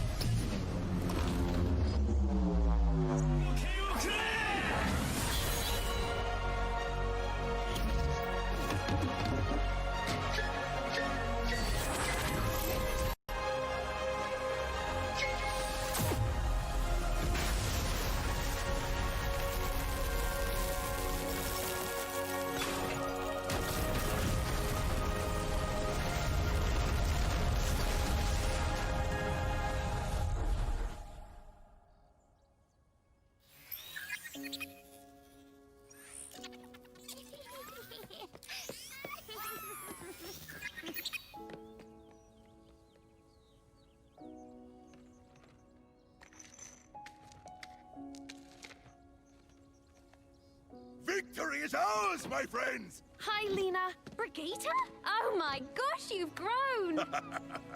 Victory is ours, my friends! Hi, Lena. Brigitte? Oh my gosh, you've grown!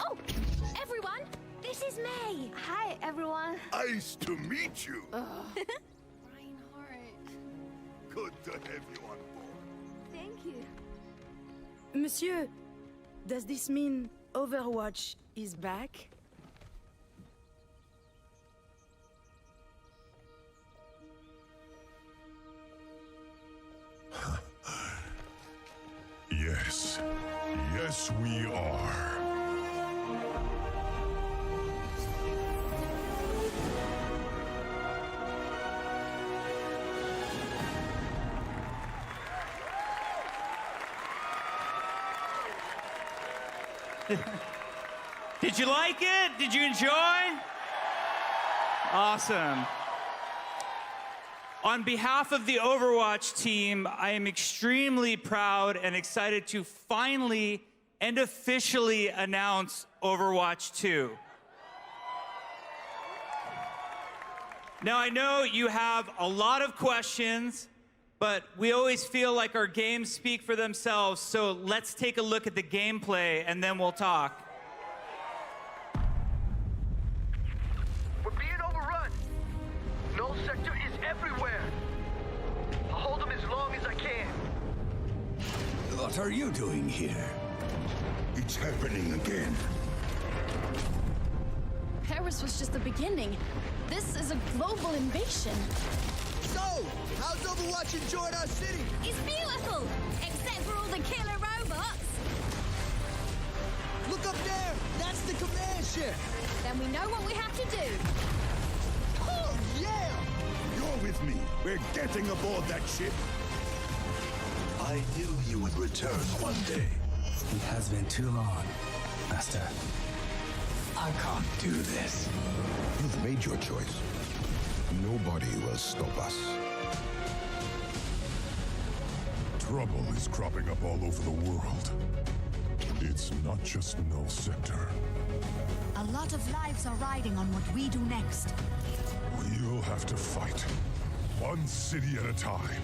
Oh, everyone, this is May. Hi, everyone. Nice to meet you. Reinhardt. Good to have you on board. Thank you. Monsieur, does this mean Overwatch is back? Yes. Yes, we are. Did you like it? Did you enjoy? Awesome. On behalf of the Overwatch team, I am extremely proud and excited to finally and officially announce Overwatch 2. Now, I know you have a lot of questions, but we always feel like our games speak for themselves, so let's take a look at the gameplay and then we'll talk. We're being overrun. Null sector is everywhere. I'll hold them as long as I can. What are you doing here? It's happening again. Paris was just the beginning. This is a global invasion. So, how's Overwatch enjoying our city? It's beautiful, except for all the killer robots. Look up there. That's the command ship. Then we know what we have to do. Oh, yeah! You're with me. We're getting aboard that ship. I knew you would return one day. It has been too long, Master. I can't do this. You've made your choice. Nobody will stop us. Trouble is cropping up all over the world. It's not just Null Sector. A lot of lives are riding on what we do next. We'll have to fight. One city at a time.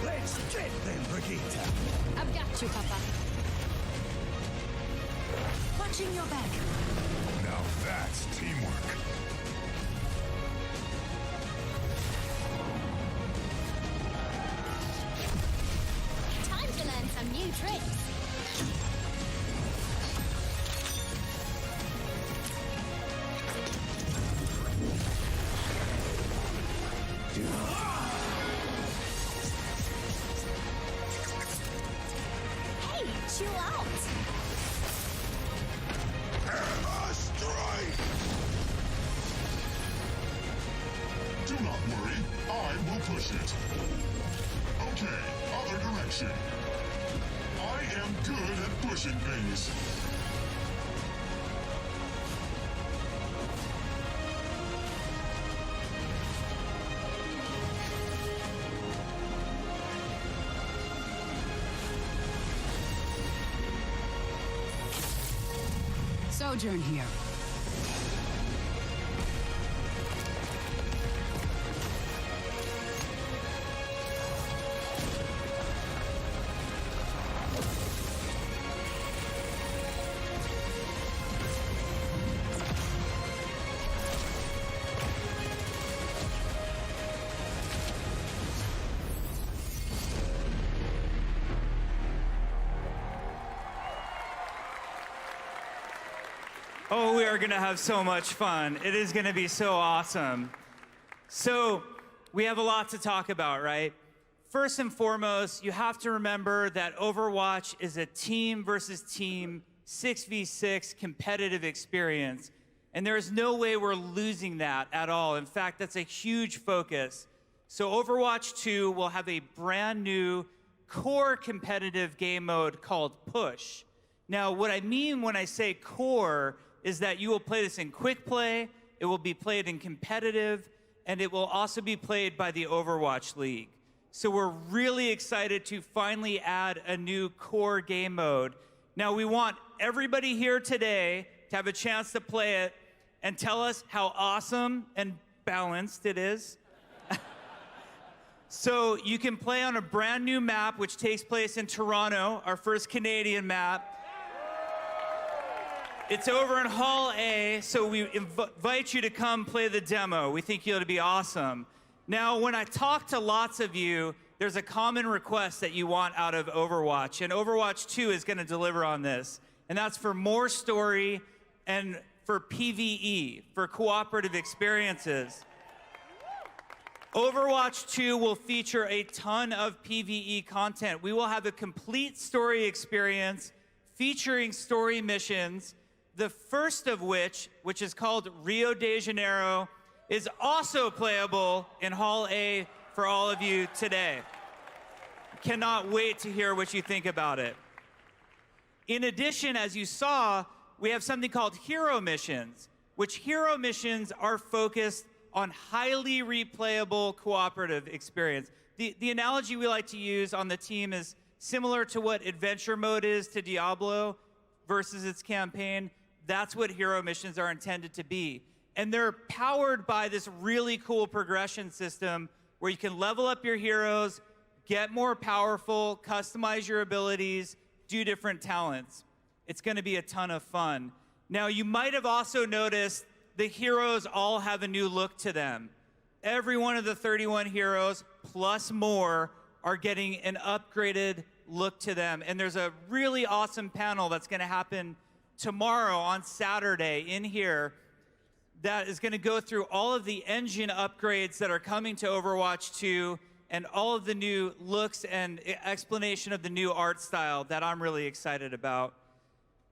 Let's get them, Brigitte. I've got you, Papa. Watching your back. Now that's teamwork. Time to learn some new tricks. Hey, chill out. Hammer strike! Do not worry, I will push it. Okay, other direction. I am good at pushing things. sojourn here. Oh, we are going to have so much fun. It is going to be so awesome. So, we have a lot to talk about, right? First and foremost, you have to remember that Overwatch is a team versus team 6v6 competitive experience. And there is no way we're losing that at all. In fact, that's a huge focus. So Overwatch 2 will have a brand new core competitive game mode called Push. Now, what I mean when I say core is that you will play this in quick play, it will be played in competitive, and it will also be played by the Overwatch League. So we're really excited to finally add a new core game mode. Now, we want everybody here today to have a chance to play it and tell us how awesome and balanced it is. So you can play on a brand new map, which takes place in Toronto, our first Canadian map. It's over in Hall A, so we invite you to come play the demo. We think it'll be awesome. Now, when I talk to lots of you, there's a common request that you want out of Overwatch, and Overwatch 2 is going to deliver on this, and that's for more story and for PvE, for cooperative experiences. Overwatch 2 will feature a ton of PvE content. We will have a complete story experience featuring story missions, the first of which is called Rio de Janeiro, is also playable in Hall A for all of you today. Cannot wait to hear what you think about it. In addition, as you saw, we have something called hero missions, which hero missions are focused on highly replayable cooperative experience. The analogy we like to use on the team is similar to what adventure mode is to Diablo versus its campaign. That's what hero missions are intended to be. And they're powered by this really cool progression system where you can level up your heroes, get more powerful, customize your abilities, do different talents. It's going to be a ton of fun. Now, you might have also noticed the heroes all have a new look to them. Every one of the 31 heroes, plus more, are getting an upgraded look to them. And there's a really awesome panel that's going to happen tomorrow on Saturday in here that is going to go through all of the engine upgrades that are coming to Overwatch 2 and all of the new looks and explanation of the new art style that I'm really excited about.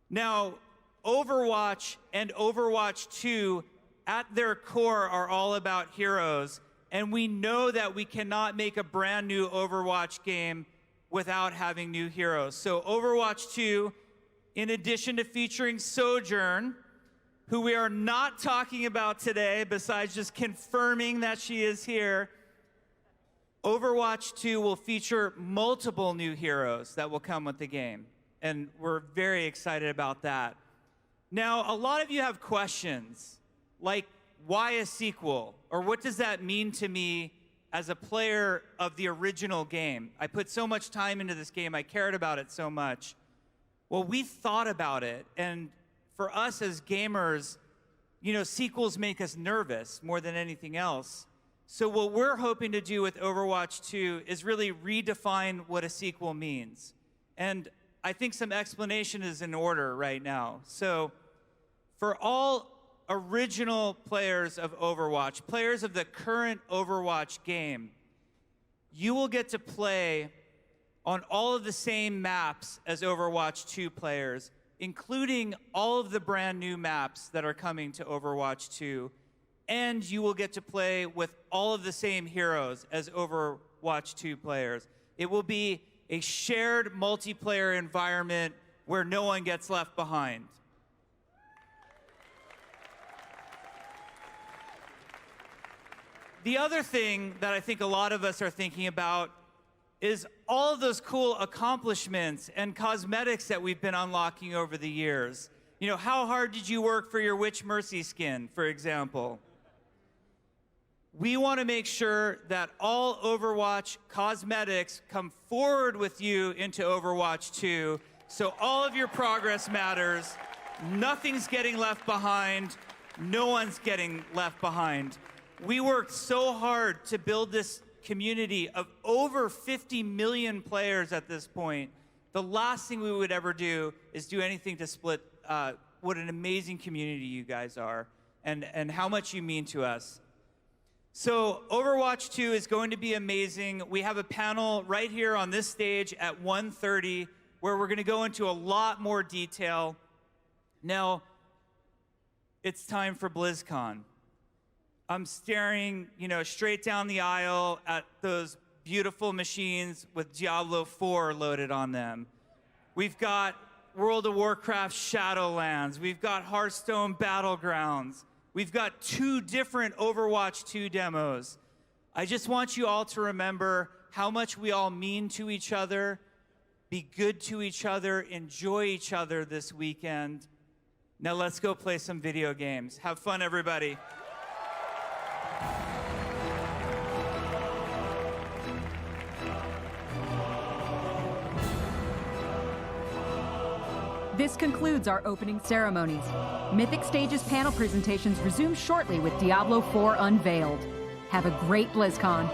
Now, Overwatch and Overwatch 2 at their core are all about heroes, and we know that we cannot make a brand new Overwatch game without having new heroes. So Overwatch 2, in addition to featuring Sojourn, who we are not talking about today, besides just confirming that she is here, Overwatch 2 will feature multiple new heroes that will come with the game, and we're very excited about that. Now, a lot of you have questions, like why a sequel? Or what does that mean to me as a player of the original game? I put so much time into this game, I cared about it so much. Well, we thought about it, and for us as gamers, you know, sequels make us nervous more than anything else. So what we're hoping to do with Overwatch 2 is really redefine what a sequel means. And I think some explanation is in order right now. So for all original players of Overwatch, players of the current Overwatch game, you will get to play on all of the same maps as Overwatch 2 players, including all of the brand new maps that are coming to Overwatch 2. And you will get to play with all of the same heroes as Overwatch 2 players. It will be a shared multiplayer environment where no one gets left behind. The other thing that I think a lot of us are thinking about is all of those cool accomplishments and cosmetics that we've been unlocking over the years. You know, how hard did you work for your Witch Mercy skin, for example? We want to make sure that all Overwatch cosmetics come forward with you into Overwatch 2, so all of your progress matters. Nothing's getting left behind. No one's getting left behind. We worked so hard to build this community of over 50 million players at this point. The last thing we would ever do is do anything to split what an amazing community you guys are and how much you mean to us. So Overwatch 2 is going to be amazing. We have a panel right here on this stage at 1:30 where we're going to go into a lot more detail. Now, it's time for BlizzCon. I'm staring, straight down the aisle at those beautiful machines with Diablo 4 loaded on them. We've got World of Warcraft Shadowlands. We've got Hearthstone Battlegrounds. We've got 2 different Overwatch 2 demos. I just want you all to remember how much we all mean to each other, be good to each other, enjoy each other this weekend. Now let's go play some video games. Have fun, everybody. This concludes our opening ceremonies. Mythic Stage's panel presentations resume shortly with Diablo 4 Unveiled. Have a great BlizzCon.